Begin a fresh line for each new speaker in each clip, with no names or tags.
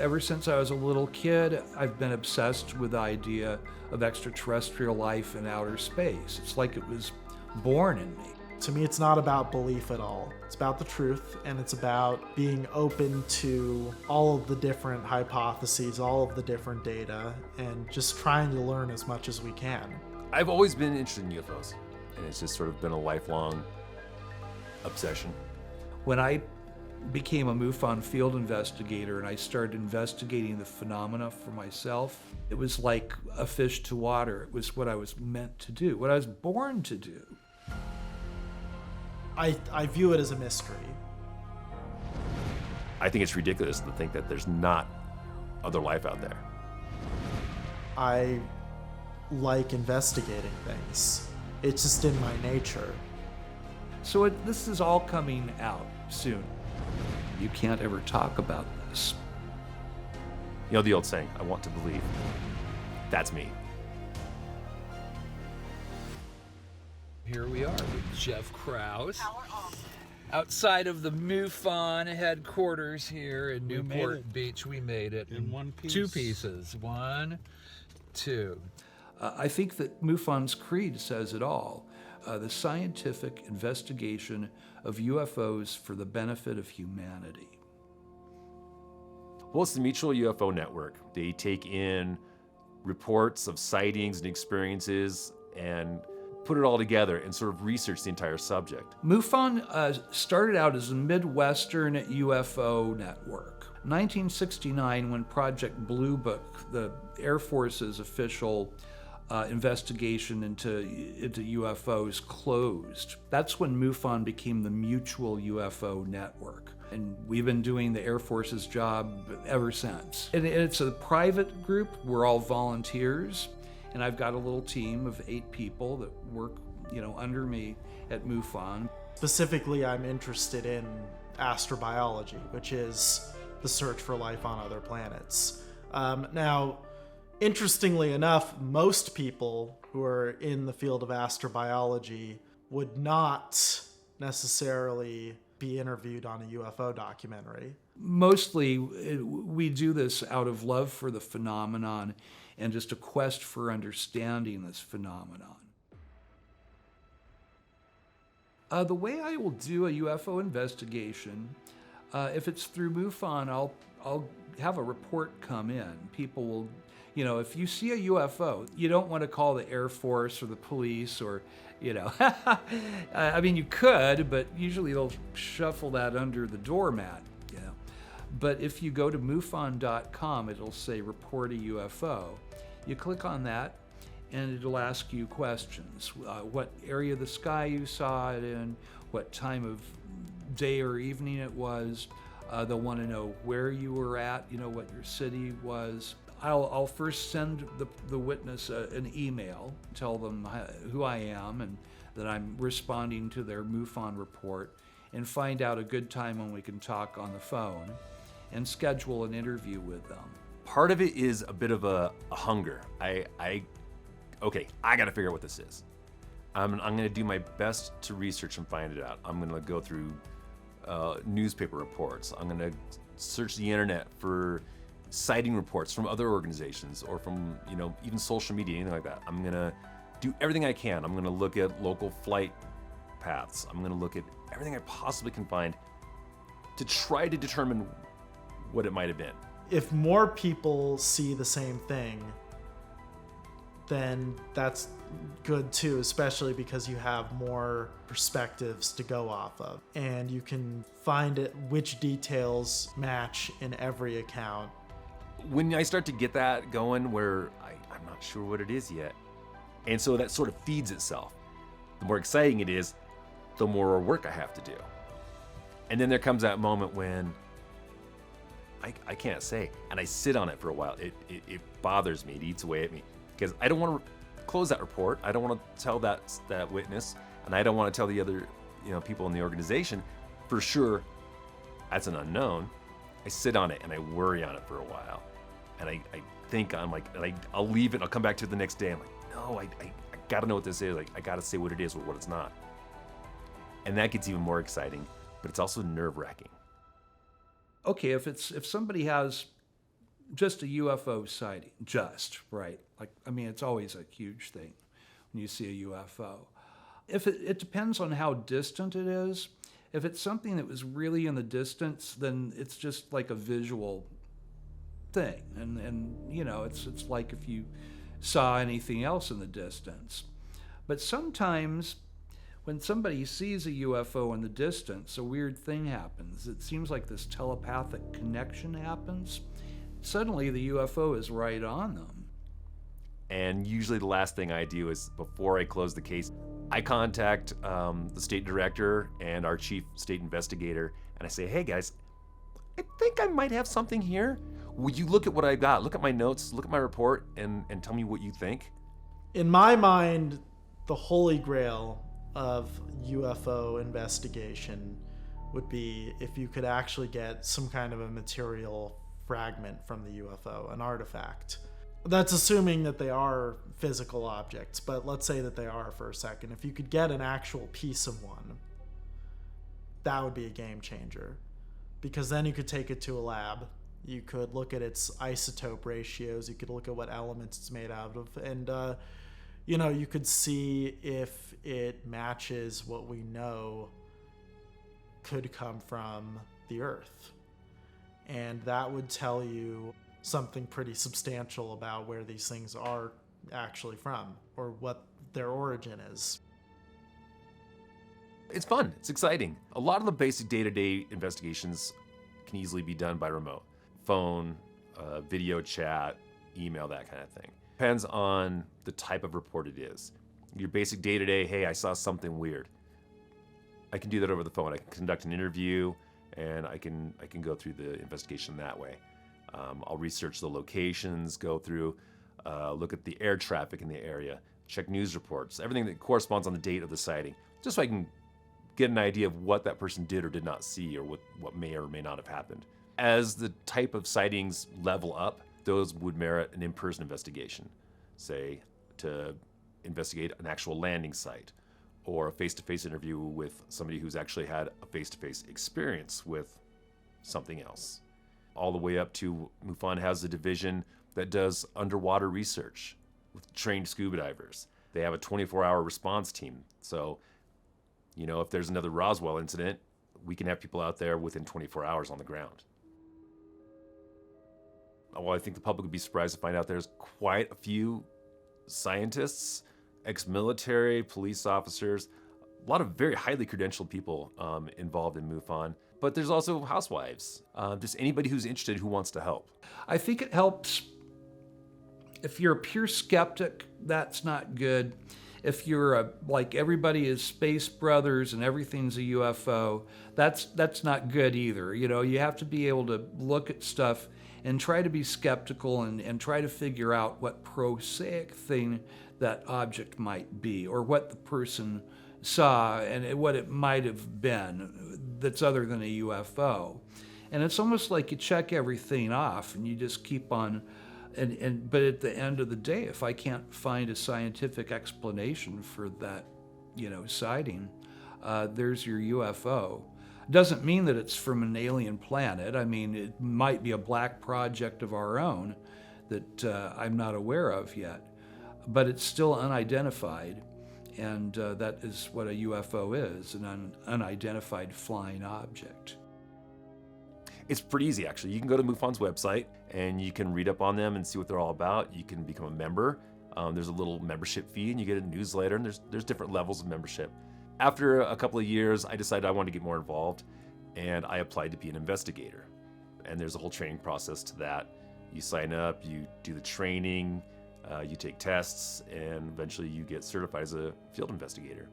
Ever since I was a little kid, I've been obsessed with the idea of extraterrestrial life in outer space. It's like it was born in me.
To me, it's not about belief at all. It's about the truth, and it's about being open to all of the different hypotheses, all of the different data, and just trying to learn as much as we can.
I've always been interested in UFOs, and it's just sort of been a lifelong obsession.
When I became a MUFON field investigator and I started investigating the phenomena for myself, it was like a fish to water. It was what I was meant to do, what I was born to do.
I view it as a mystery.
I think it's ridiculous to think that there's not other life out there.
I like investigating things. It's just in my nature.
So this is all coming out soon. You can't ever talk about this.
You know the old saying, I want to believe. That's me.
Here we are with Jeff Krause, outside of the MUFON headquarters here in Newport Beach. We made it
in one piece.
2 pieces. 1, 2. I think that MUFON's creed says it all. The scientific investigation of UFOs for the benefit of humanity.
Well, it's the Mutual UFO Network. They take in reports of sightings and experiences and put it all together and sort of research the entire subject.
MUFON started out as a Midwestern UFO network. 1969, when Project Blue Book, the Air Force's official investigation into UFOs, closed. That's when MUFON became the Mutual UFO Network. And we've been doing the Air Force's job ever since. And it's a private group. We're all volunteers. And I've got a little team of 8 people that work, under me at MUFON.
Specifically, I'm interested in astrobiology, which is the search for life on other planets. Now, interestingly enough, most people who are in the field of astrobiology would not necessarily be interviewed on a UFO documentary.
Mostly, we do this out of love for the phenomenon and just a quest for understanding this phenomenon. The way I will do a UFO investigation, if it's through MUFON, I'll have a report come in. People will, if you see a UFO, you don't want to call the Air Force or the police or, I mean, you could, but usually they'll shuffle that under the doormat, But if you go to MUFON.com, it'll say report a UFO. You click on that, and it'll ask you questions. What area of the sky you saw it in, what time of day or evening it was. They'll want to know where you were at, what your city was. I'll first send the witness an email, tell them who I am and that I'm responding to their MUFON report, and find out a good time when we can talk on the phone and schedule an interview with them.
Part of it is a bit of a hunger. I gotta figure out what this is. I'm gonna do my best to research and find it out. I'm gonna go through newspaper reports. I'm gonna search the internet for sighting reports from other organizations or from, even social media, anything like that. I'm gonna do everything I can. I'm gonna look at local flight paths. I'm gonna look at everything I possibly can find to try to determine what it might have been.
If more people see the same thing, then that's good too, especially because you have more perspectives to go off of. And you can find which details match in every account.
When I start to get that going where I'm not sure what it is yet, and so that sort of feeds itself. The more exciting it is, the more work I have to do. And then there comes that moment when I can't say, and I sit on it for a while. It bothers me, it eats away at me, because I don't want to close that report. I don't want to tell that witness, and I don't want to tell the other people in the organization for sure that's an unknown. I sit on it and I worry on it for a while, and I think I'll leave it. I'll come back to it the next day. I'm like, no, I gotta know what this is. I gotta say what it is or what it's not, and that gets even more exciting. But it's also nerve-wracking.
Okay, if somebody has just a UFO sighting, right? Like, I mean, it's always a huge thing when you see a UFO. If it depends on how distant it is. If it's something that was really in the distance, then it's just like a visual thing. And you know, it's like if you saw anything else in the distance. But sometimes when somebody sees a UFO in the distance, a weird thing happens. It seems like this telepathic connection happens. Suddenly the UFO is right on them.
And usually the last thing I do is, before I close the case, I contact the state director and our chief state investigator, and I say, hey guys, I think I might have something here. Would you look at what I got? Look at my notes, look at my report, and tell me what you think?
In my mind, the holy grail of UFO investigation would be if you could actually get some kind of a material fragment from the UFO, an artifact. That's assuming that they are physical objects, but let's say that they are for a second. If you could get an actual piece of one, that would be a game changer. Because then you could take it to a lab. You could look at its isotope ratios. You could look at what elements it's made out of. And, you know, you could see if it matches what we know could come from the Earth. And that would tell you something pretty substantial about where these things are actually from, or what their origin is.
It's fun. It's exciting. A lot of the basic day-to-day investigations can easily be done by remote. Phone, video chat, email, that kind of thing. Depends on the type of report it is. Your basic day-to-day, hey, I saw something weird. I can do that over the phone. I can conduct an interview, and I can go through the investigation that way. I'll research the locations, go through, look at the air traffic in the area, check news reports, everything that corresponds on the date of the sighting, just so I can get an idea of what that person did or did not see, or what may or may not have happened. As the type of sightings level up, those would merit an in-person investigation, say to investigate an actual landing site, or a face-to-face interview with somebody who's actually had a face-to-face experience with something else. All the way up to MUFON has a division that does underwater research with trained scuba divers. They have a 24-hour response team. So, you know, if there's another Roswell incident, we can have people out there within 24 hours on the ground. Well, I think the public would be surprised to find out there's quite a few scientists, ex-military, police officers, a lot of very highly credentialed people involved in MUFON. But there's also housewives, just anybody who's interested who wants to help.
I think it helps if you're a pure skeptic. That's not good. If you're like everybody is space brothers and everything's a UFO, that's not good either. You know, you have to be able to look at stuff and try to be skeptical and try to figure out what prosaic thing that object might be, or what the person saw and what it might have been that's other than a UFO. And it's almost like you check everything off and you just keep on, but at the end of the day, if I can't find a scientific explanation for that, you know, sighting, there's your UFO. Doesn't mean that it's from an alien planet. I mean, it might be a black project of our own that I'm not aware of yet, but it's still unidentified. And that is what a UFO is, an unidentified flying object.
It's pretty easy, actually. You can go to MUFON's website, and you can read up on them and see what they're all about. You can become a member. There's a little membership fee, and you get a newsletter, and there's different levels of membership. After a couple of years, I decided I wanted to get more involved, and I applied to be an investigator. And there's a whole training process to that. You sign up, you do the training, you take tests, and eventually you get certified as a field investigator.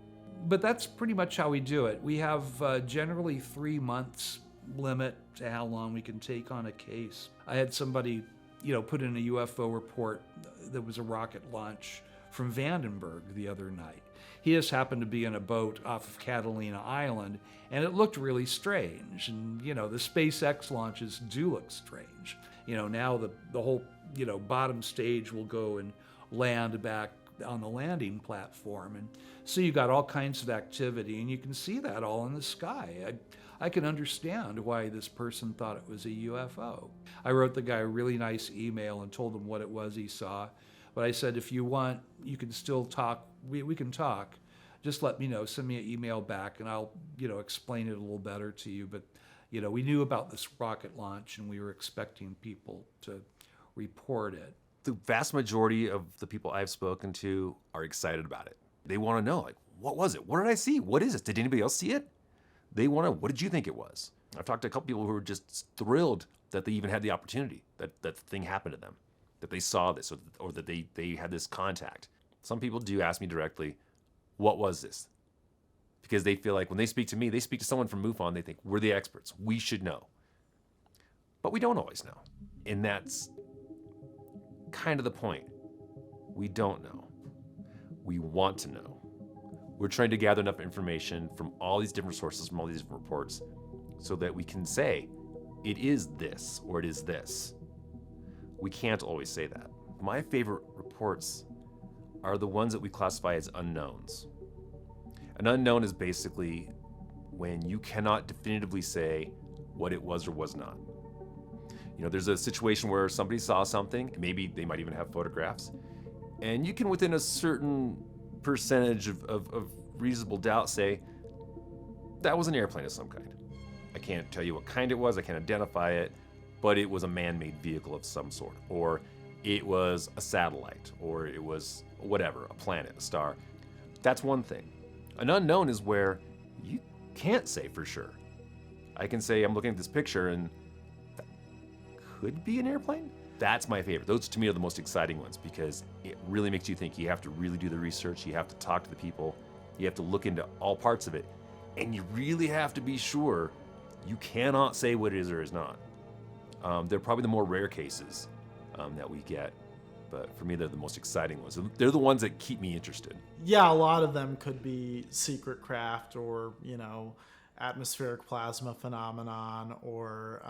But that's pretty much how we do it. We have generally 3 months limit to how long we can take on a case. I had somebody, you know, put in a UFO report that was a rocket launch from Vandenberg the other night. He just happened to be in a boat off of Catalina Island, and it looked really strange. And, you know, the SpaceX launches do look strange. You know, now the whole, you know, bottom stage will go and land back on the landing platform. And so you got all kinds of activity, and you can see that all in the sky. I can understand why this person thought it was a UFO. I wrote the guy a really nice email and told him what it was he saw. But I said, if you want, you can still talk. We can talk. Just let me know. Send me an email back, and I'll, explain it a little better to you. But, we knew about this rocket launch, and we were expecting people to report it.
The vast majority of the people I've spoken to are excited about it. They want to know, like, what was it? What did I see? What is it? Did anybody else see it? They want to know, what did you think it was? I've talked to a couple people who were just thrilled that they even had the opportunity, that the thing happened to them, that they saw this, or that they had this contact. Some people do ask me directly, what was this? Because they feel like when they speak to me, they speak to someone from MUFON, they think, we're the experts. We should know. But we don't always know. And that's kind of the point. We don't know. We want to know. We're trying to gather enough information from all these different sources, from all these different reports, so that we can say, it is this, or it is this. We can't always say that. My favorite reports are the ones that we classify as unknowns. An unknown is basically when you cannot definitively say what it was or was not. There's a situation where somebody saw something, maybe they might even have photographs, and you can, within a certain percentage of reasonable doubt, say, that was an airplane of some kind. I can't tell you what kind it was, I can't identify it, but it was a man-made vehicle of some sort, or it was a satellite, or it was whatever, a planet, a star. That's one thing. An unknown is where you can't say for sure. I can say, I'm looking at this picture and that could be an airplane? That's my favorite. Those to me are the most exciting ones because it really makes you think. You have to really do the research, you have to talk to the people, you have to look into all parts of it, and you really have to be sure you cannot say what it is or is not. They're probably the more rare cases that we get, but for me, they're the most exciting ones. They're the ones that keep me interested.
Yeah, a lot of them could be secret craft or, atmospheric plasma phenomenon or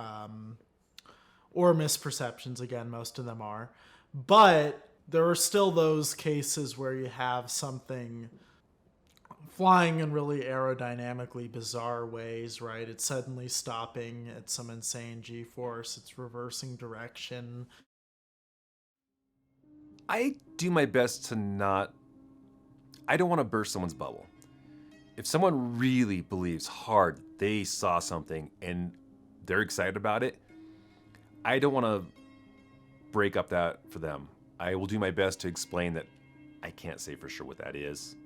misperceptions. Again, most of them are. But there are still those cases where you have something flying in really aerodynamically bizarre ways, right? It's suddenly stopping at some insane G-force. It's reversing direction.
I do my best to I don't want to burst someone's bubble. If someone really believes hard they saw something and they're excited about it, I don't want to break up that for them. I will do my best to explain that I can't say for sure what that is.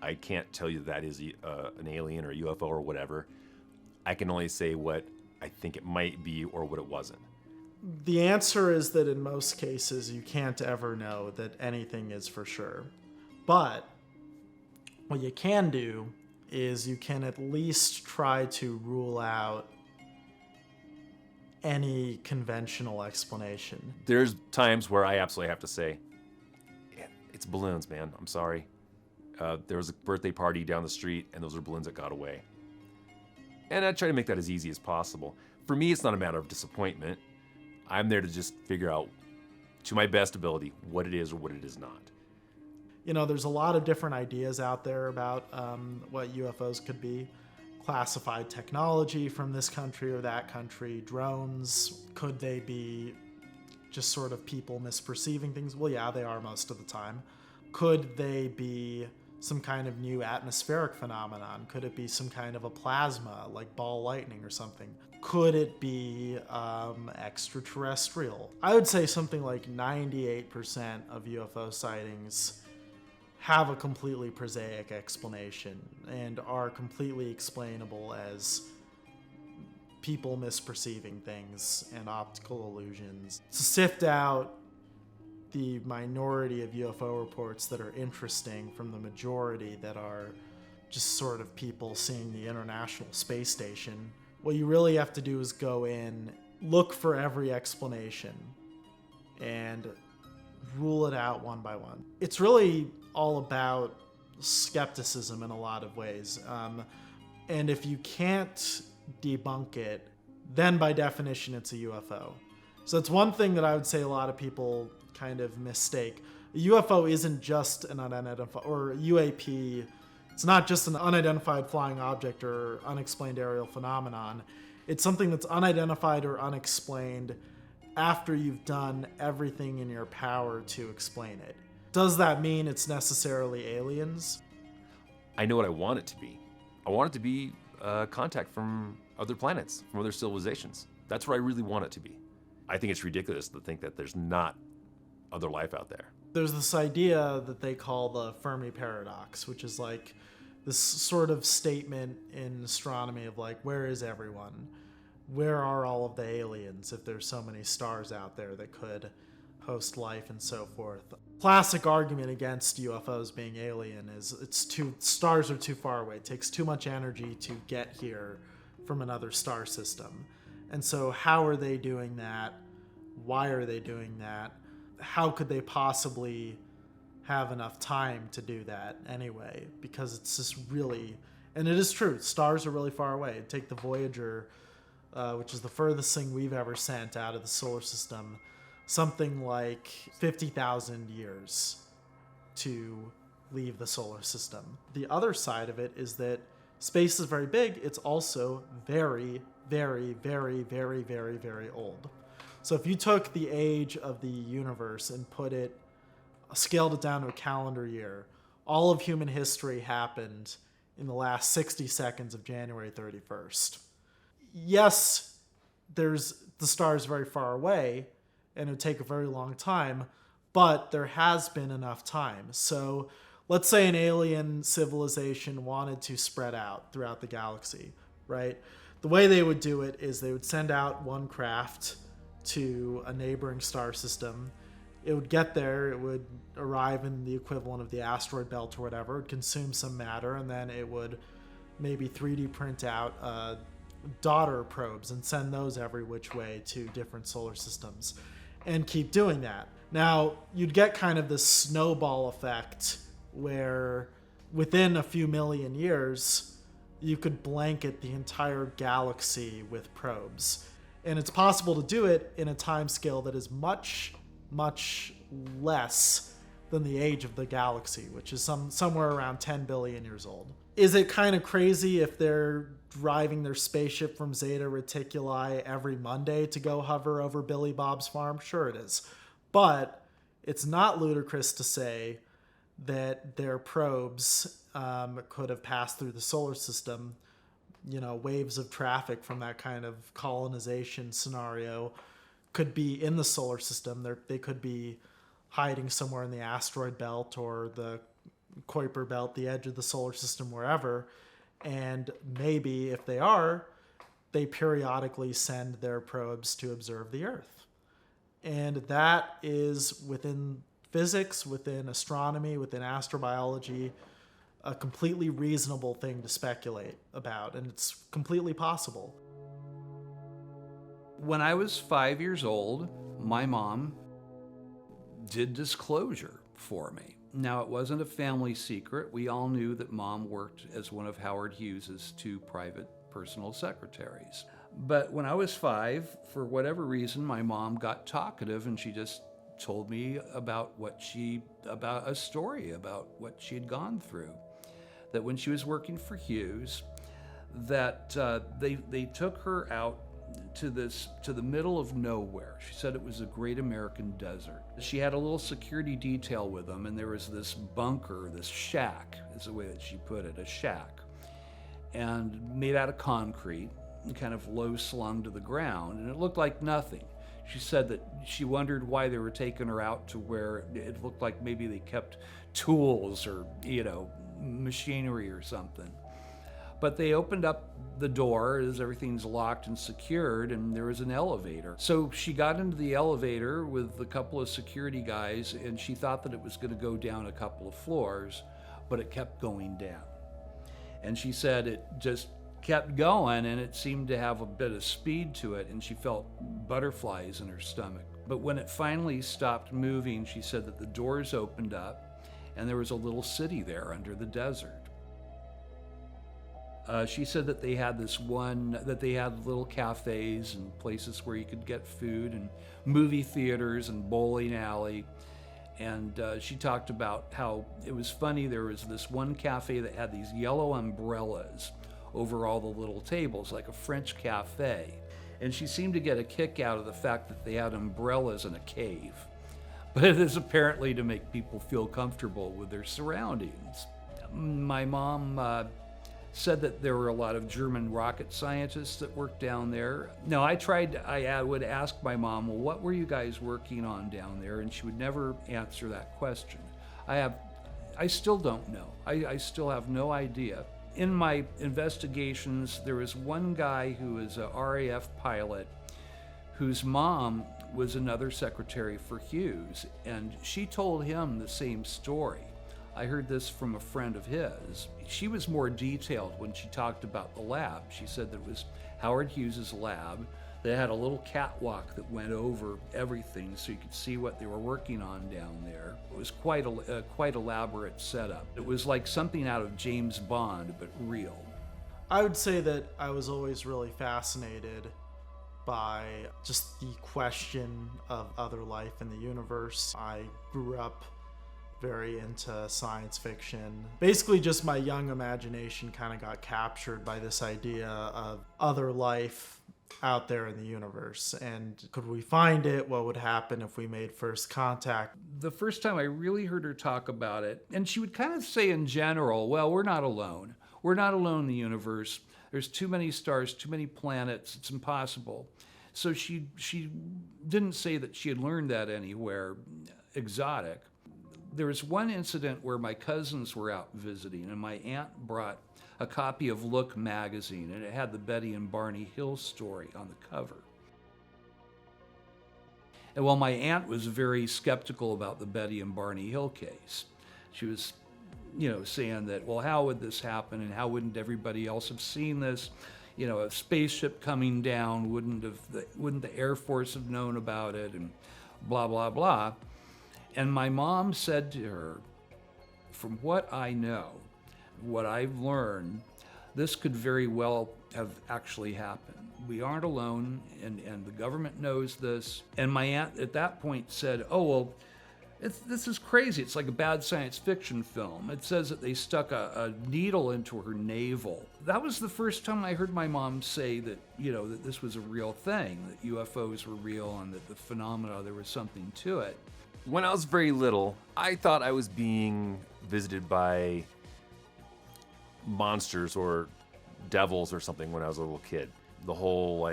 I can't tell you that is an alien or a UFO or whatever. I can only say what I think it might be or what it wasn't.
The answer is that in most cases, you can't ever know that anything is for sure. But what you can do is you can at least try to rule out any conventional explanation.
There's times where I absolutely have to say, it's balloons, man. I'm sorry. There was a birthday party down the street, and those are balloons that got away. And I try to make that as easy as possible. For me, it's not a matter of disappointment. I'm there to just figure out, to my best ability, what it is or what it is not.
There's a lot of different ideas out there about what UFOs could be. Classified technology from this country or that country, drones. Could they be just sort of people misperceiving things? Well, yeah, they are most of the time. Could they be some kind of new atmospheric phenomenon? Could it be some kind of a plasma, like ball lightning or something? Could it be extraterrestrial? I would say something like 98% of UFO sightings have a completely prosaic explanation and are completely explainable as people misperceiving things and optical illusions. To sift out the minority of UFO reports that are interesting from the majority that are just sort of people seeing the International Space Station, what you really have to do is go in, look for every explanation, and rule it out one by one. It's really all about skepticism in a lot of ways. And if you can't debunk it, then by definition it's a UFO. So it's one thing that I would say a lot of people kind of mistake. A UFO isn't just an unidentified, or UAP It's not just an unidentified flying object or unexplained aerial phenomenon. It's something that's unidentified or unexplained after you've done everything in your power to explain it. Does that mean it's necessarily aliens?
I know what I want it to be. I want it to be contact from other planets, from other civilizations. That's what I really want it to be. I think it's ridiculous to think that there's not other life out there.
There's this idea that they call the Fermi paradox, which is like this sort of statement in astronomy of like, where is everyone? Where are all of the aliens if there's so many stars out there that could host life and so forth? Classic argument against UFOs being alien is stars are too far away. It takes too much energy to get here from another star system. And so how are they doing that? Why are they doing that? How could they possibly have enough time to do that anyway? Because it's just really, and it is true, stars are really far away. Take the Voyager, which is the furthest thing we've ever sent out of the solar system, something like 50,000 years to leave the solar system. The other side of it is that space is very big. It's also very, very, very, very, very, very old. So if you took the age of the universe and scaled it down to a calendar year, all of human history happened in the last 60 seconds of January 31st. Yes, the star is very far away, and it would take a very long time, but there has been enough time. So let's say an alien civilization wanted to spread out throughout the galaxy, right? The way they would do it is they would send out one craft to a neighboring star system. It would get there, it would arrive in the equivalent of the asteroid belt or whatever, it would consume some matter, and then it would maybe 3D print out daughter probes and send those every which way to different solar systems and keep doing that. Now, you'd get kind of this snowball effect where within a few million years, you could blanket the entire galaxy with probes. And it's possible to do it in a time scale that is much, much less than the age of the galaxy, which is somewhere around 10 billion years old. Is it kind of crazy if they're driving their spaceship from Zeta Reticuli every Monday to go hover over Billy Bob's farm? Sure it is. But it's not ludicrous to say that their probes could have passed through the solar system. You know, waves of traffic from that kind of colonization scenario could be in the solar system. They could be hiding somewhere in the asteroid belt or the Kuiper belt, the edge of the solar system, wherever. And maybe if they are, they periodically send their probes to observe the Earth. And that is within physics, within astronomy, within astrobiology, a completely reasonable thing to speculate about, and it's completely possible.
When I was 5 years old, my mom did disclosure for me. Now, it wasn't a family secret. We all knew that Mom worked as one of Howard Hughes's 2 private personal secretaries. But when I was 5, for whatever reason, my mom got talkative and she just told me about a story about what she had gone through. That when she was working for Hughes, that they took her out to the middle of nowhere. She said it was a great American desert. She had a little security detail with them, and there was this bunker, this shack, is the way that she put it, a shack, and made out of concrete, and kind of low slung to the ground, and it looked like nothing. She said that she wondered why they were taking her out to where it looked like maybe they kept tools or, machinery or something. But they opened up the door as everything's locked and secured, and there was an elevator. So she got into the elevator with a couple of security guys, and she thought that it was going to go down a couple of floors, but it kept going down. And she said it just kept going, and it seemed to have a bit of speed to it, and she felt butterflies in her stomach. But when it finally stopped moving, she said that the doors opened up, and there was a little city there under the desert. She said that they had little cafes and places where you could get food, and movie theaters and bowling alley. And she talked about how it was funny. There was this one cafe that had these yellow umbrellas over all the little tables, like a French cafe. And she seemed to get a kick out of the fact that they had umbrellas in a cave. But it is apparently to make people feel comfortable with their surroundings. My mom said that there were a lot of German rocket scientists that worked down there. No, I would ask my mom, well, what were you guys working on down there? And she would never answer that question. I still don't know. I still have no idea. In my investigations, there was one guy who was a RAF pilot whose mom was another secretary for Hughes, and she told him the same story. I heard this from a friend of his. She was more detailed when she talked about the lab. She said that it was Howard Hughes's lab. They had a little catwalk that went over everything so you could see what they were working on down there. It was quite elaborate setup. It was like something out of James Bond, but real.
I would say that I was always really fascinated by just the question of other life in the universe. I grew up very into science fiction. Basically, just my young imagination kind of got captured by this idea of other life out there in the universe. And could we find it? What would happen if we made first contact?
The first time I really heard her talk about it, and she would kind of say in general, well, we're not alone. We're not alone in the universe. There's too many stars, too many planets. It's impossible. So she didn't say that she had learned that anywhere exotic. There was one incident where my cousins were out visiting, and my aunt brought a copy of Look magazine, and it had the Betty and Barney Hill story on the cover. And while my aunt was very skeptical about the Betty and Barney Hill case, she was, saying that, well, how would this happen, and how wouldn't everybody else have seen this? A spaceship coming down, wouldn't the Air Force have known about it, and blah, blah, blah. And my mom said to her, from what I know, what I've learned, this could very well have actually happened. We aren't alone, and the government knows this. And my aunt at that point said, oh, well, this is crazy. It's like a bad science fiction film. It says that they stuck a needle into her navel. That was the first time I heard my mom say that, that this was a real thing, that UFOs were real and that the phenomena, there was something to it.
When I was very little, I thought I was being visited by monsters or devils or something when I was a little kid. The whole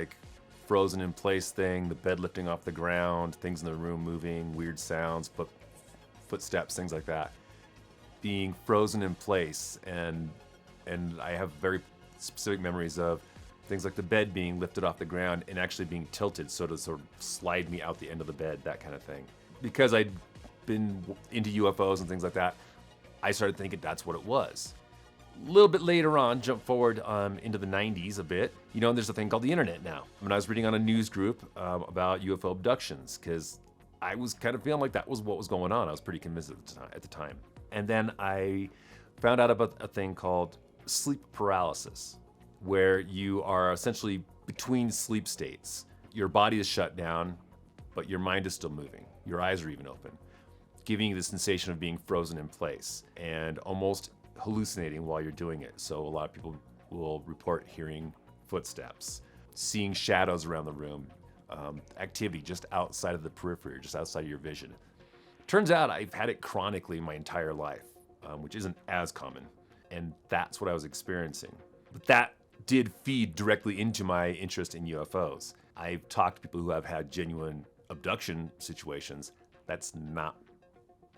frozen in place thing, the bed lifting off the ground, things in the room moving, weird sounds, footsteps, things like that. Being frozen in place, and I have very specific memories of things like the bed being lifted off the ground and actually being tilted so to sort of slide me out the end of the bed, that kind of thing. Because I'd been into UFOs and things like that, I started thinking that's what it was. A little bit later on, jump forward into the 90s a bit, there's a thing called the internet now. I was reading on a news group about UFO abductions because I was kind of feeling like that was what was going on. I was pretty convinced at the time. And then I found out about a thing called sleep paralysis, where you are essentially between sleep states. Your body is shut down, but your mind is still moving. Your eyes are even open, giving you the sensation of being frozen in place and almost hallucinating while you're doing it. So a lot of people will report hearing footsteps, seeing shadows around the room, activity just outside of the periphery, just outside of your vision. Turns out I've had it chronically my entire life, which isn't as common, and that's what I was experiencing. But that did feed directly into my interest in UFOs. I've talked to people who have had genuine abduction situations. That's not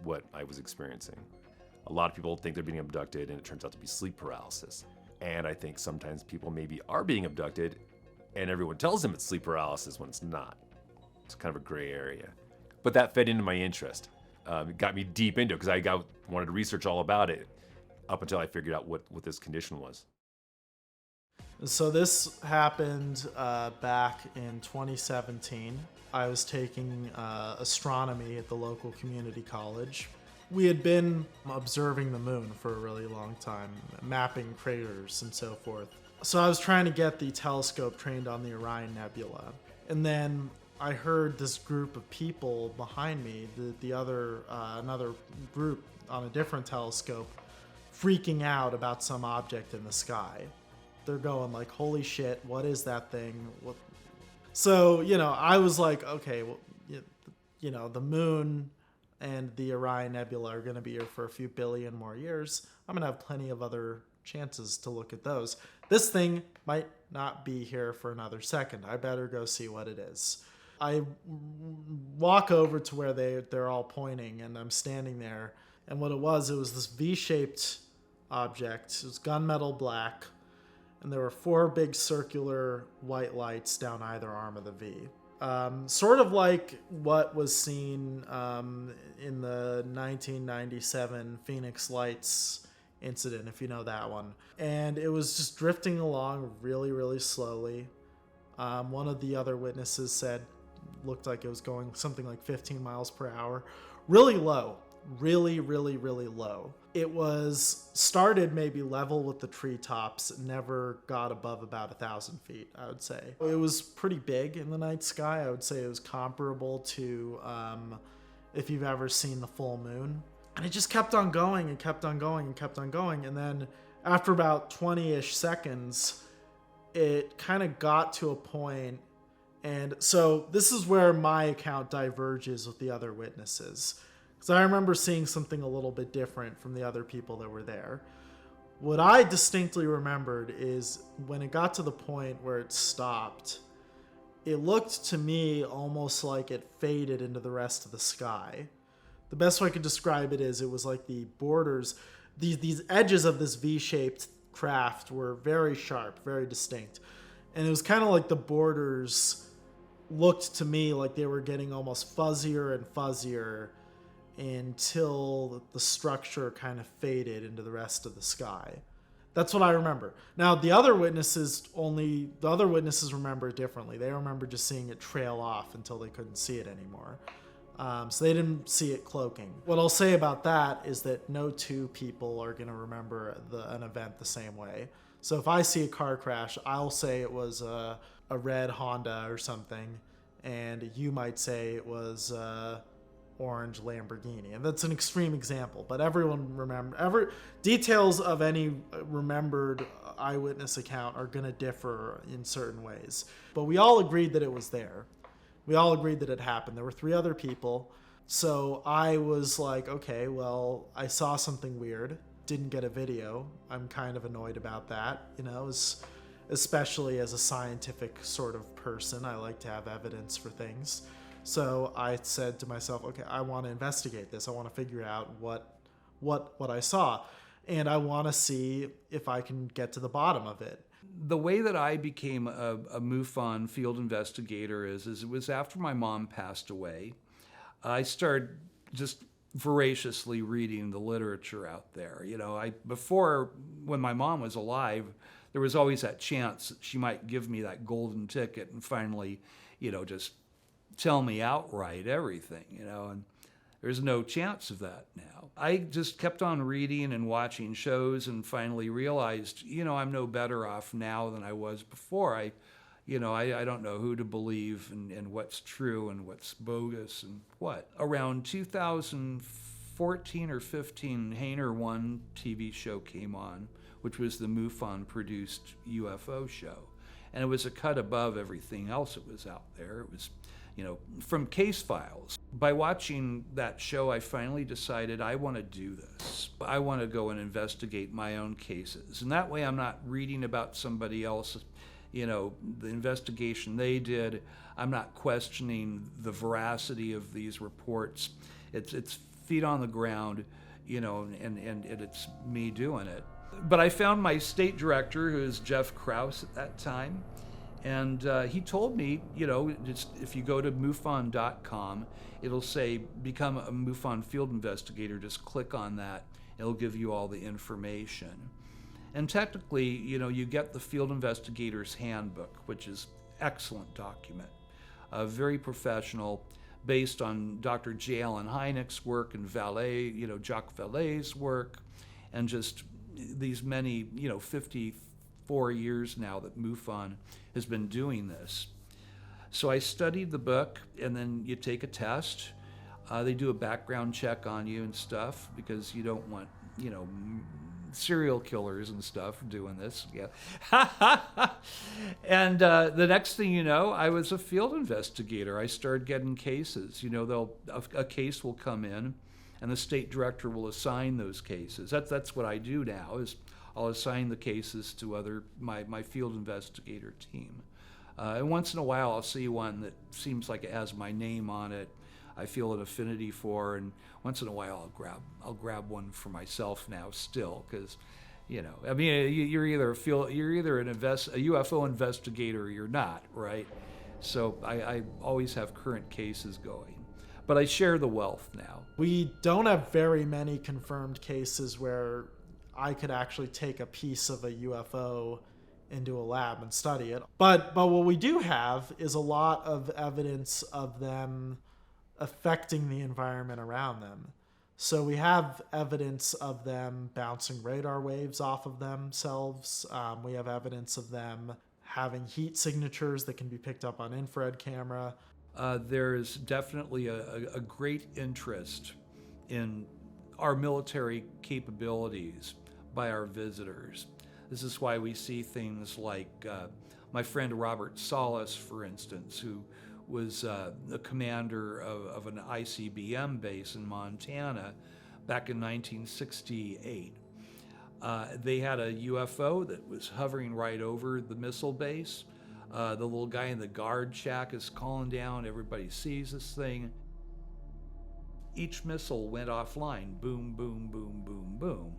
what I was experiencing. A lot of people think they're being abducted, and it turns out to be sleep paralysis. And I think sometimes people maybe are being abducted, and everyone tells them it's sleep paralysis when it's not. It's kind of a gray area. But that fed into my interest. It got me deep into it because I wanted to research all about it up until I figured out what this condition was.
So this happened back in 2017. I was taking astronomy at the local community college. We had been observing the moon for a really long time, mapping craters and so forth. So I was trying to get the telescope trained on the Orion Nebula. And then I heard this group of people behind me, another group on a different telescope, freaking out about some object in the sky. They're going like, holy shit, what is that thing? So, I was like, okay, well, the moon and the Orion Nebula are going to be here for a few billion more years. I'm going to have plenty of other chances to look at those. This thing might not be here for another second. I better go see what it is. I walk over to where they're all pointing, and I'm standing there. And what it was this V-shaped object. It was gunmetal black, and there were 4 big circular white lights down either arm of the V. Sort of like what was seen in the 1997 Phoenix Lights incident, if you know that one. And it was just drifting along really, really slowly. One of the other witnesses said looked like it was going something like 15 miles per hour. Really low. Really, really, really low. It was started maybe level with the treetops, never got above about 1,000 feet, I would say. It was pretty big in the night sky. I would say it was comparable to if you've ever seen the full moon. And it just kept on going and kept on going and kept on going. And then after about 20-ish seconds, it kind of got to a point. And so this is where my account diverges with the other witnesses. Because I remember seeing something a little bit different from the other people that were there. What I distinctly remembered is when it got to the point where it stopped, it looked to me almost like it faded into the rest of the sky. The best way I could describe it is it was like the borders, these edges of this V-shaped craft were very sharp, very distinct. And it was kind of like the borders looked to me like they were getting almost fuzzier and fuzzier until the structure kind of faded into the rest of the sky. That's what I remember. Now, the other witnesses remember it differently. They remember just seeing it trail off until they couldn't see it anymore. So they didn't see it cloaking. What I'll say about that is that no 2 people are going to remember an event the same way. So if I see a car crash, I'll say it was a red Honda or something, and you might say it was orange Lamborghini. And that's an extreme example, but everyone details of any remembered eyewitness account are going to differ in certain ways. But we all agreed that it was there. We all agreed that it happened. There were 3 other people. So I was like, okay, well, I saw something weird. Didn't get a video. I'm kind of annoyed about that, especially as a scientific sort of person. I like to have evidence for things. So I said to myself, okay, I want to investigate this. I want to figure out what I saw. And I want to see if I can get to the bottom of it.
The way that I became a MUFON field investigator is it was after my mom passed away. I started just voraciously reading the literature out there. Before, when my mom was alive, there was always that chance that she might give me that golden ticket and finally, just tell me outright everything, and there's no chance of that now. I just kept on reading and watching shows and finally realized, I'm no better off now than I was before. I don't know who to believe and what's true and what's bogus and what. Around 2014 or 15, Hainer 1 TV show came on, which was the MUFON-produced UFO show. And it was a cut above everything else that was out there. It was from case files. By watching that show, I finally decided I want to do this. I want to go and investigate my own cases. And that way I'm not reading about somebody else, the investigation they did. I'm not questioning the veracity of these reports. It's feet on the ground, and it's me doing it. But I found my state director, who is Jeff Krause at that time, and he told me, just if you go to MUFON.com, it'll say, become a MUFON field investigator. Just click on that. It'll give you all the information. And technically, you get the Field Investigator's Handbook, which is excellent document, very professional, based on Dr. J. Allen Hynek's work and Jacques Vallée's work, and just these many, 54 years now that MUFON has been doing this. So I studied the book, and then you take a test. They do a background check on you and stuff because you don't want, serial killers and stuff doing this. Yeah. And the next thing you know, I was a field investigator. I started getting cases. A case will come in, and the state director will assign those cases. That's what I do now, is I'll assign the cases to my field investigator team. And once in a while, I'll see one that seems like it has my name on it. I feel an affinity for, and once in a while, I'll grab one for myself now still, because, you're either a UFO investigator or you're not, right? So I always have current cases going, but I share the wealth now.
We don't have very many confirmed cases where I could actually take a piece of a UFO into a lab and study it. But what we do have is a lot of evidence of them affecting the environment around them. So we have evidence of them bouncing radar waves off of themselves. We have evidence of them having heat signatures that can be picked up on infrared camera.
There is definitely a great interest in our military capabilities by our visitors. This is why we see things like my friend Robert Salas, for instance, who was the commander of an ICBM base in Montana back in 1968. They had a UFO that was hovering right over the missile base. The little guy in the guard shack is calling down. Everybody sees this thing. Each missile went offline. Boom, boom, boom, boom, boom.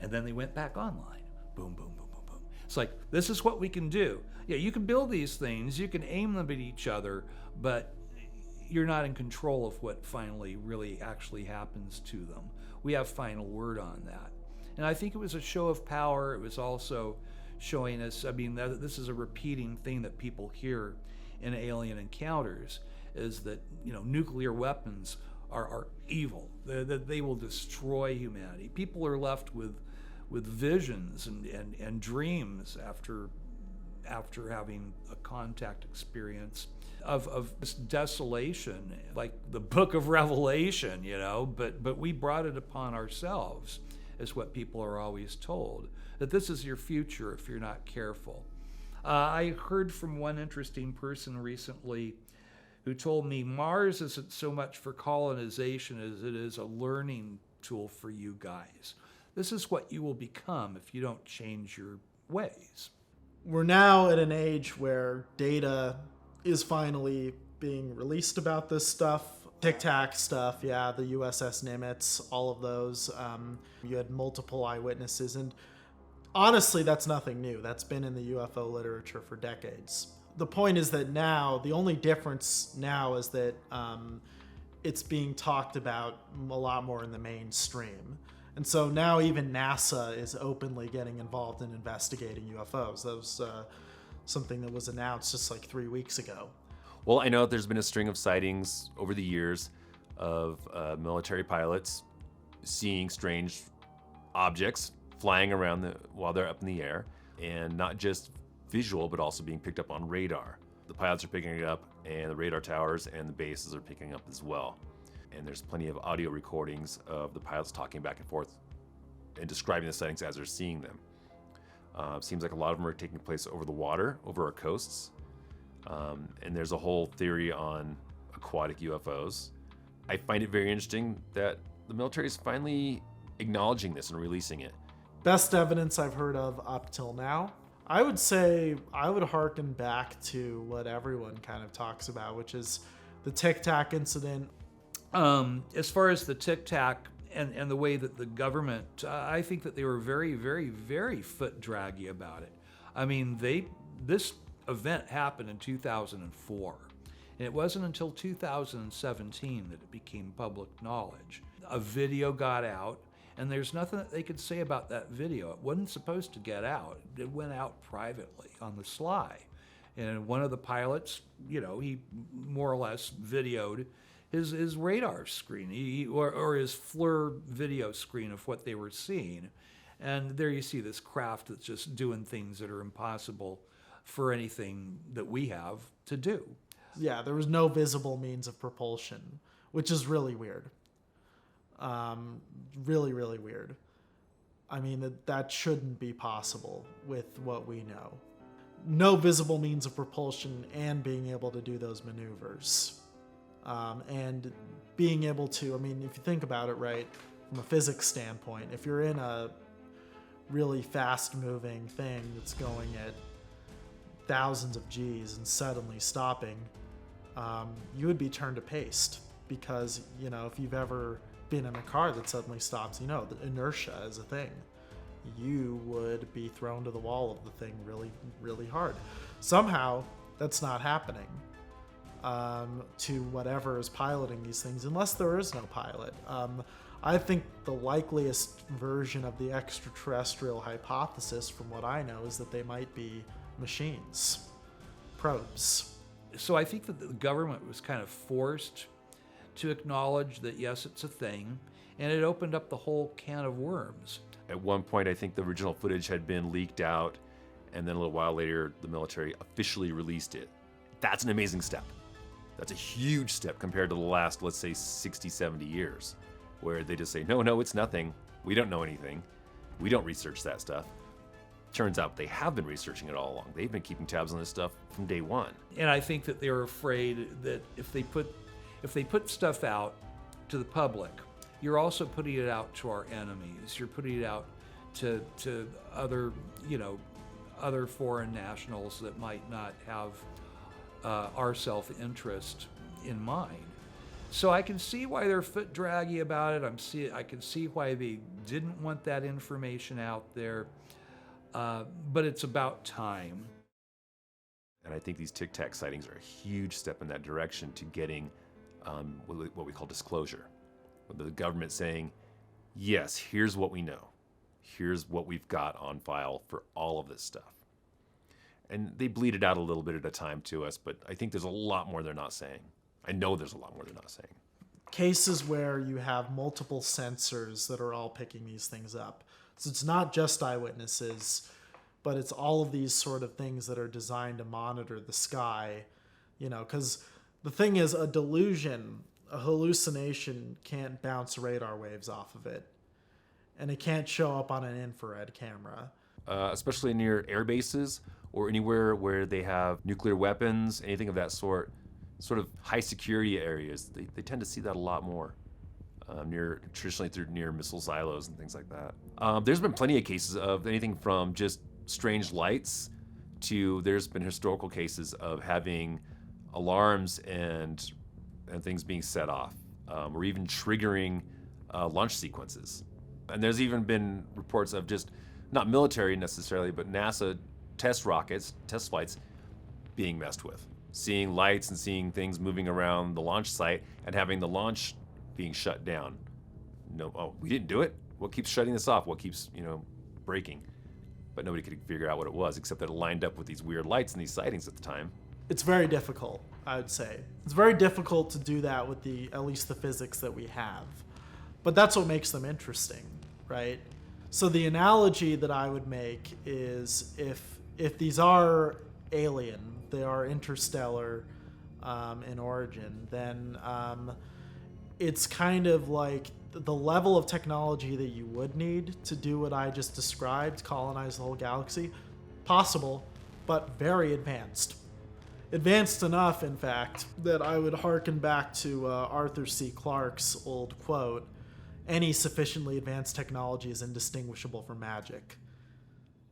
And then they went back online. Boom, boom, boom, boom, boom. It's like, this is what we can do. Yeah, you can build these things, you can aim them at each other, but you're not in control of what finally really actually happens to them. We have final word on that. And I think it was a show of power. It was also showing us, this is a repeating thing that people hear in alien encounters, is that, nuclear weapons are evil, that they will destroy humanity. People are left with visions and dreams after having a contact experience of this desolation, like the book of Revelation, but we brought it upon ourselves, is what people are always told, that this is your future if you're not careful. I heard from one interesting person recently who told me Mars isn't so much for colonization as it is a learning tool for you guys. This is what you will become if you don't change your ways.
We're now at an age where data is finally being released about this stuff. Tic Tac stuff, yeah, the USS Nimitz, all of those. You had multiple eyewitnesses, and honestly, that's nothing new. That's been in the UFO literature for decades. The point is that now, the only difference now is that it's being talked about a lot more in the mainstream. And so now even NASA is openly getting involved in investigating UFOs. That was something that was announced just like 3 weeks ago.
Well, I know that there's been a string of sightings over the years of military pilots seeing strange objects flying around while they're up in the air, and not just visual, but also being picked up on radar. The pilots are picking it up, and the radar towers and the bases are picking up as well. And there's plenty of audio recordings of the pilots talking back and forth and describing the sightings as they're seeing them. Seems like a lot of them are taking place over the water, over our coasts. And there's a whole theory on aquatic UFOs. I find it very interesting that the military is finally acknowledging this and releasing it.
Best evidence I've heard of up till now. I would say I would hearken back to what everyone kind of talks about, which is the Tic Tac incident.
As far as the Tic Tac and the way that the government, I think that they were very, very, very foot draggy about it. I mean, this event happened in 2004, and it wasn't until 2017 that it became public knowledge. A video got out, and there's nothing that they could say about that video. It wasn't supposed to get out. It went out privately on the sly. And one of the pilots, he more or less videoed his radar screen or his FLIR video screen of what they were seeing. And there you see this craft that's just doing things that are impossible for anything that we have to do.
Yeah, there was no visible means of propulsion, which is really weird. Really, really weird. I mean, that shouldn't be possible with what we know. No visible means of propulsion and being able to do those maneuvers. And being able to, I mean, if you think about it, right, from a physics standpoint, if you're in a really fast-moving thing that's going at thousands of Gs and suddenly stopping, you would be turned to paste because, you know, if you've ever been in a car that suddenly stops, you know, the inertia is a thing. You would be thrown to the wall of the thing really, really hard. Somehow, that's not happening to whatever is piloting these things, unless there is no pilot. I think the likeliest version of the extraterrestrial hypothesis, from what I know, is that they might be machines, probes.
So I think that the government was kind of forced to acknowledge that, yes, it's a thing, and it opened up the whole can of worms.
At one point, I think the original footage had been leaked out, and then a little while later, the military officially released it. That's an amazing step. That's a huge step compared to the last, let's say, 60, 70 years, where they just say, no, it's nothing. We don't know anything. We don't research that stuff. Turns out they have been researching it all along. They've been keeping tabs on this stuff from day one.
And I think that they're afraid that if they put stuff out to the public, you're also putting it out to our enemies. You're putting it out to other, you know, other foreign nationals that might not have our self-interest in mind. So I can see why they're foot draggy about it. I can see why they didn't want that information out there. But it's about time.
And I think these Tic Tac sightings are a huge step in that direction to getting what we call disclosure. With the government saying, yes, here's what we know. Here's what we've got on file for all of this stuff. And they bleed it out a little bit at a time to us, but I think there's a lot more they're not saying. I know there's a lot more they're not saying.
Cases where you have multiple sensors that are all picking these things up. So it's not just eyewitnesses, but it's all of these sort of things that are designed to monitor the sky, you know, because the thing is, a delusion, a hallucination can't bounce radar waves off of it, and it can't show up on an infrared camera.
Especially near air bases or anywhere where they have nuclear weapons, anything of that sort of high security areas, they tend to see that a lot more. Traditionally near missile silos and things like that. There's been plenty of cases of anything from just strange lights to there's been historical cases of having alarms and things being set off, or even triggering launch sequences. And there's even been reports of just, not military necessarily, but NASA test flights being messed with. Seeing lights and seeing things moving around the launch site and having the launch being shut down. We didn't do it? What keeps shutting this off? What keeps, breaking? But nobody could figure out what it was, except that it lined up with these weird lights and these sightings at the time.
It's very difficult, I would say. It's very difficult to do that with at least the physics that we have. But that's what makes them interesting, right? So the analogy that I would make is if these are alien, they are interstellar in origin, then it's kind of like the level of technology that you would need to do what I just described, colonize the whole galaxy, possible, but very advanced. Advanced enough, in fact, that I would hearken back to Arthur C. Clarke's old quote, "Any sufficiently advanced technology is indistinguishable from magic."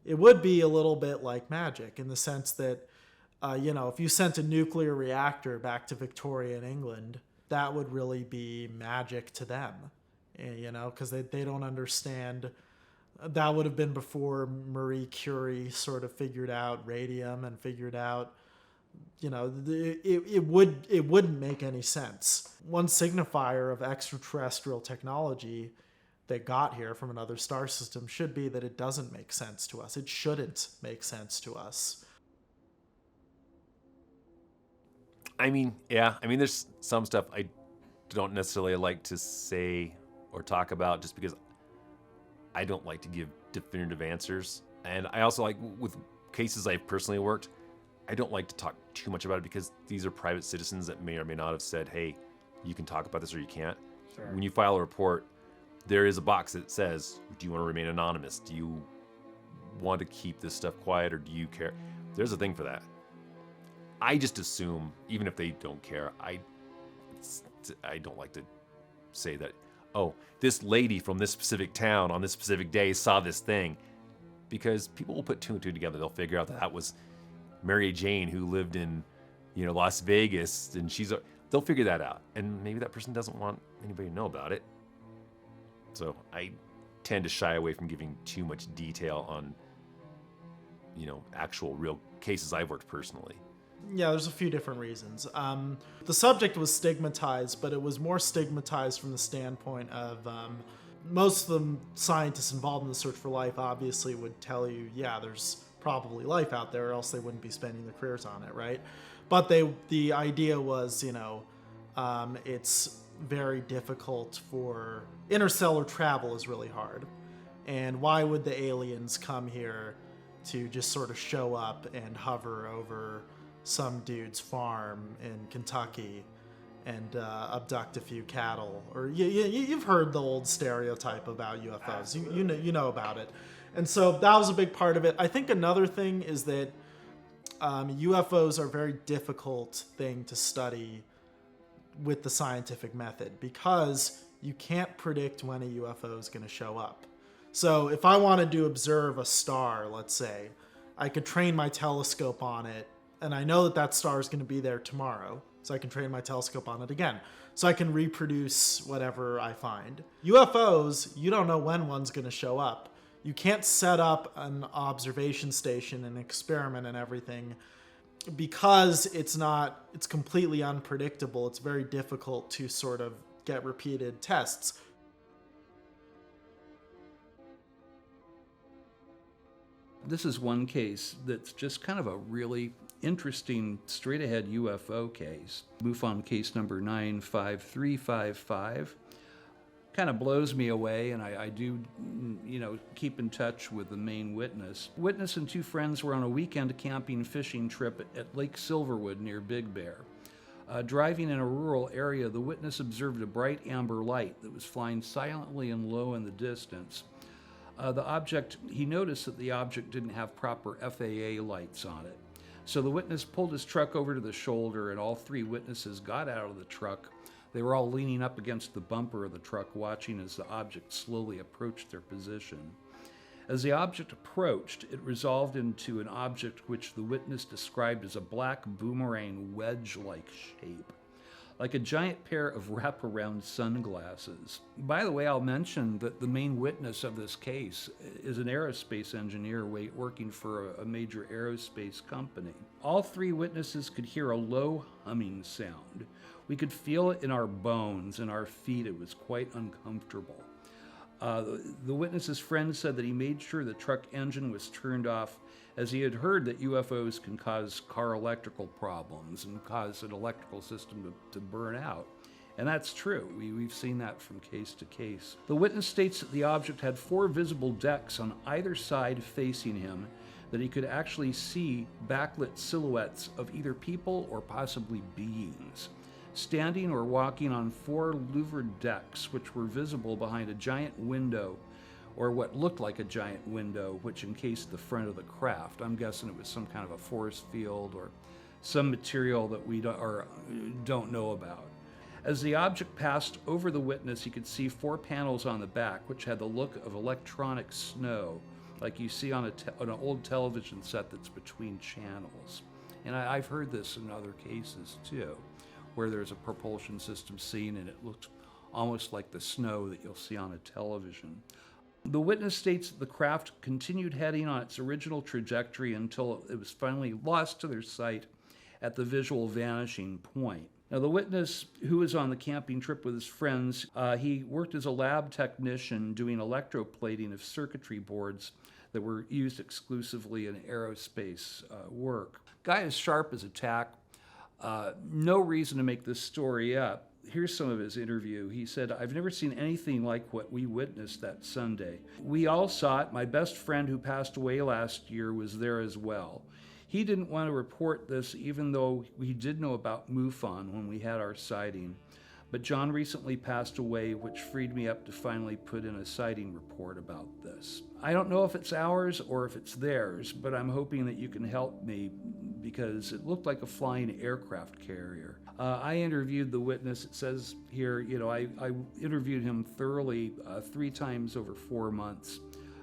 It would be a little bit like magic in the sense that, if you sent a nuclear reactor back to Victorian England, that would really be magic to them, because they don't understand. That would have been before Marie Curie sort of figured out radium and figured out, it wouldn't make any sense. One signifier of extraterrestrial technology that got here from another star system should be that it doesn't make sense to us. It shouldn't make sense to us.
There's some stuff I don't necessarily like to say or talk about just because I don't like to give definitive answers. And I also, like, with cases I've personally worked, I don't like to talk too much about it because these are private citizens that may or may not have said, hey, you can talk about this or you can't.
Sure.
When you file a report, there is a box that says, do you want to remain anonymous? Do you want to keep this stuff quiet or do you care? There's a thing for that. I just assume, even if they don't care, I don't like to say that, oh, this lady from this specific town on this specific day saw this thing. Because people will put two and two together. They'll figure out that was Mary Jane who lived in, Las Vegas, and they'll figure that out. And maybe that person doesn't want anybody to know about it. So I tend to shy away from giving too much detail on, actual real cases I've worked personally.
Yeah, there's a few different reasons. The subject was stigmatized, but it was more stigmatized from the standpoint of most of the scientists involved in the search for life obviously would tell you, yeah, there's probably life out there, or else they wouldn't be spending their careers on it, right? But the idea was, it's very difficult for interstellar travel is really hard. And why would the aliens come here to just sort of show up and hover over some dude's farm in Kentucky and abduct a few cattle? Or you've heard the old stereotype about UFOs. You know about it. And so that was a big part of it. I think another thing is that UFOs are a very difficult thing to study with the scientific method because you can't predict when a UFO is going to show up. So if I wanted to observe a star, let's say, I could train my telescope on it, and I know that star is going to be there tomorrow, so I can train my telescope on it again. So I can reproduce whatever I find. UFOs, you don't know when one's going to show up. You can't set up an observation station and experiment and everything because it's completely unpredictable. It's very difficult to sort of get repeated tests.
This is one case that's just kind of a really interesting straight-ahead UFO case. MUFON case number 95355. Kind of blows me away, and I do, keep in touch with the main witness. Witness and two friends were on a weekend camping fishing trip at Lake Silverwood near Big Bear. Driving in a rural area, the witness observed a bright amber light that was flying silently and low in the distance. He noticed that the object didn't have proper FAA lights on it. So the witness pulled his truck over to the shoulder, and all three witnesses got out of the truck. They were all leaning up against the bumper of the truck, watching as the object slowly approached their position. As the object approached, it resolved into an object which the witness described as a black boomerang wedge-like shape, like a giant pair of wraparound sunglasses. By the way, I'll mention that the main witness of this case is an aerospace engineer working for a major aerospace company. All three witnesses could hear a low humming sound. We could feel it in our bones and our feet. It was quite uncomfortable. The witness's friend said that he made sure the truck engine was turned off, as he had heard that UFOs can cause car electrical problems and cause an electrical system to burn out. And that's true. We've seen that from case to case. The witness states that the object had 4 visible decks on either side facing him, that he could actually see backlit silhouettes of either people or possibly beings, standing or walking on 4 louvered decks, which were visible behind a giant window, or what looked like a giant window, which encased the front of the craft. I'm guessing it was some kind of a force field or some material that we don't know about. As the object passed over the witness, he could see 4 panels on the back, which had the look of electronic snow, like you see on an old television set that's between channels. And I've heard this in other cases too, where there's a propulsion system seen and it looks almost like the snow that you'll see on a television. The witness states that the craft continued heading on its original trajectory until it was finally lost to their sight at the visual vanishing point. Now, the witness, who was on the camping trip with his friends, he worked as a lab technician doing electroplating of circuitry boards that were used exclusively in aerospace work. Guy is sharp as a tack. No reason to make this story up. Here's some of his interview. He said, "I've never seen anything like what we witnessed that Sunday. We all saw it. My best friend who passed away last year was there as well. He didn't want to report this, even though we did know about MUFON when we had our sighting. But John recently passed away, which freed me up to finally put in a sighting report about this. I don't know if it's ours or if it's theirs, but I'm hoping that you can help me because it looked like a flying aircraft carrier. I interviewed the witness. It says here, I interviewed him thoroughly 3 times over 4 months.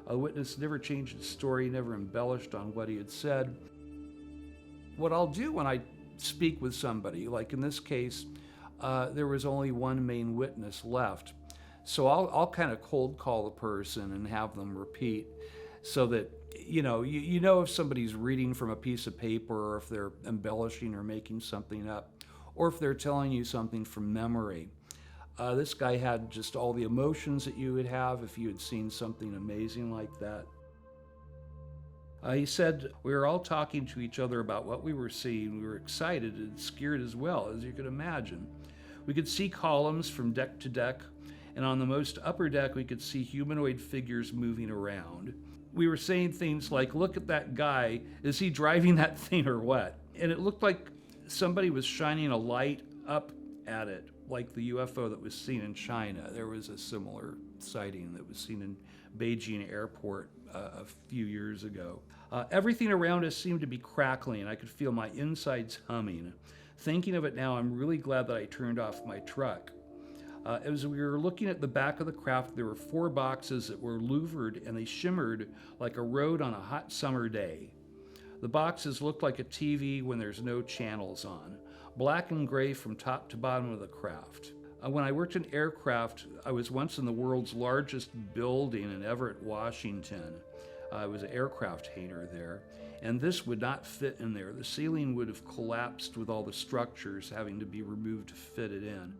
A witness never changed his story, never embellished on what he had said. What I'll do when I speak with somebody, like in this case, there was only one main witness left. So I'll kind of cold call the person and have them repeat so that, you know if somebody's reading from a piece of paper or if they're embellishing or making something up or if they're telling you something from memory. This guy had just all the emotions that you would have if you had seen something amazing like that. He said, we were all talking to each other about what we were seeing. We were excited and scared as well, as you could imagine. We could see columns from deck to deck, and on the most upper deck, we could see humanoid figures moving around. We were saying things like, look at that guy. Is he driving that thing or what? And it looked like somebody was shining a light up at it, like the UFO that was seen in China. There was a similar sighting that was seen in Beijing airport a few years ago. Everything around us seemed to be crackling. I could feel my insides humming. Thinking of it now, I'm really glad that I turned off my truck. As we were looking at the back of the craft, there were 4 boxes that were louvered and they shimmered like a road on a hot summer day. The boxes looked like a TV when there's no channels on, black and gray from top to bottom of the craft. When I worked in aircraft, I was once in the world's largest building in Everett, Washington. I was an aircraft hangar there, and this would not fit in there. The ceiling would have collapsed with all the structures having to be removed to fit it in.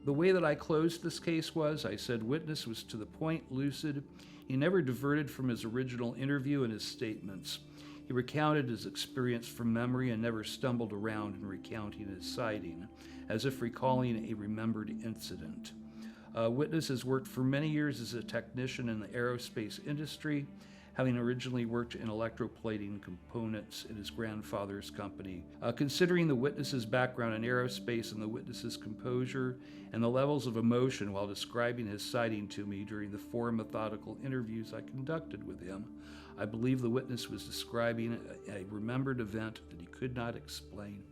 The way that I closed this case was, I said witness was to the point, lucid. He never diverted from his original interview and his statements. He recounted his experience from memory and never stumbled around in recounting his sighting, as if recalling a remembered incident. Witness has worked for many years as a technician in the aerospace industry, having originally worked in electroplating components in his grandfather's company. Considering the witness's background in aerospace and the witness's composure and the levels of emotion while describing his sighting to me during the 4 methodical interviews I conducted with him, I believe the witness was describing a remembered event that he could not explain.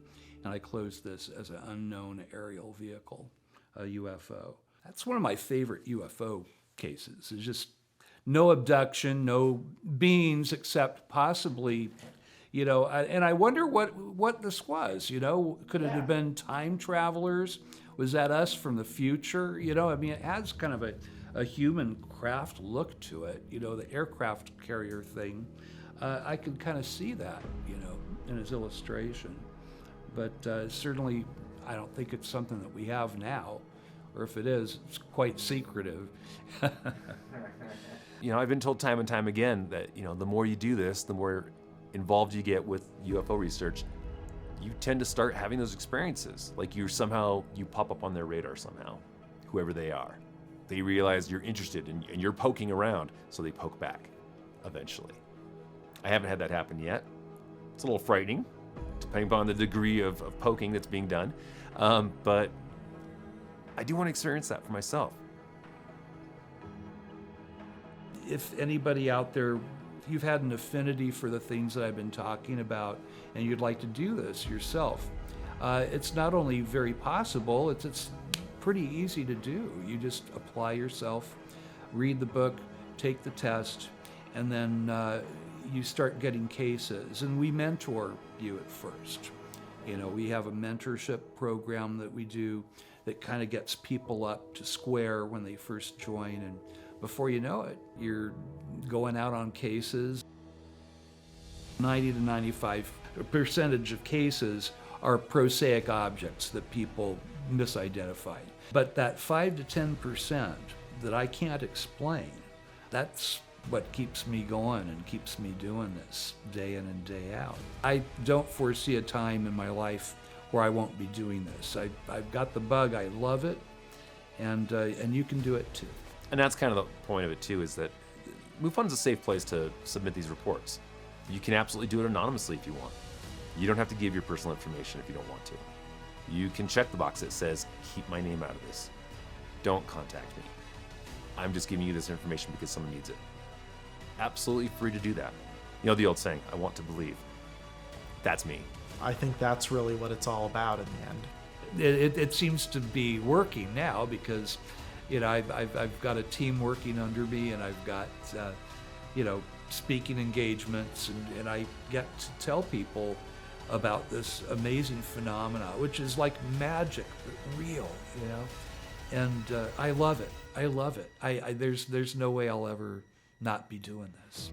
And I closed this as an unknown aerial vehicle, a UFO. That's one of my favorite UFO cases. It's just no abduction, no beings except possibly, and I wonder what this was, Could it have been time travelers? Was that us from the future? It has kind of a human craft look to it, the aircraft carrier thing. I could kind of see that, in his illustration. But certainly, I don't think it's something that we have now, or if it is, it's quite secretive.
I've been told time and time again that, the more you do this, the more involved you get with UFO research, you tend to start having those experiences. Like you pop up on their radar somehow, whoever they are. They realize you're interested and you're poking around, so they poke back eventually. I haven't had that happen yet. It's a little frightening, depending upon the degree of poking that's being done. But I do want to experience that for myself.
If anybody out there, if you've had an affinity for the things that I've been talking about and you'd like to do this yourself, it's not only very possible, it's pretty easy to do. You just apply yourself, read the book, take the test, and then you start getting cases. And we mentor you at first. We have a mentorship program that we do that kind of gets people up to square when they first join, and before you know it, you're going out on cases. 90 to 95% of cases are prosaic objects that people misidentified. But that 5 to 10% that I can't explain, that's what keeps me going and keeps me doing this day in and day out. I don't foresee a time in my life where I won't be doing this. I've got the bug, I love it, and you can do it too.
And that's kind of the point of it too, is that MUFON's a safe place to submit these reports. You can absolutely do it anonymously if you want. You don't have to give your personal information if you don't want to. You can check the box that says, keep my name out of this. Don't contact me. I'm just giving you this information because someone needs it. Absolutely free to do that. You know the old saying, I want to believe. That's me.
I think that's really what it's all about in the end.
It seems to be working now because, I've got a team working under me, and I've got, speaking engagements, and I get to tell people about this amazing phenomena, which is like magic, but real, And I love it. I love it. There's no way I'll ever not be doing this.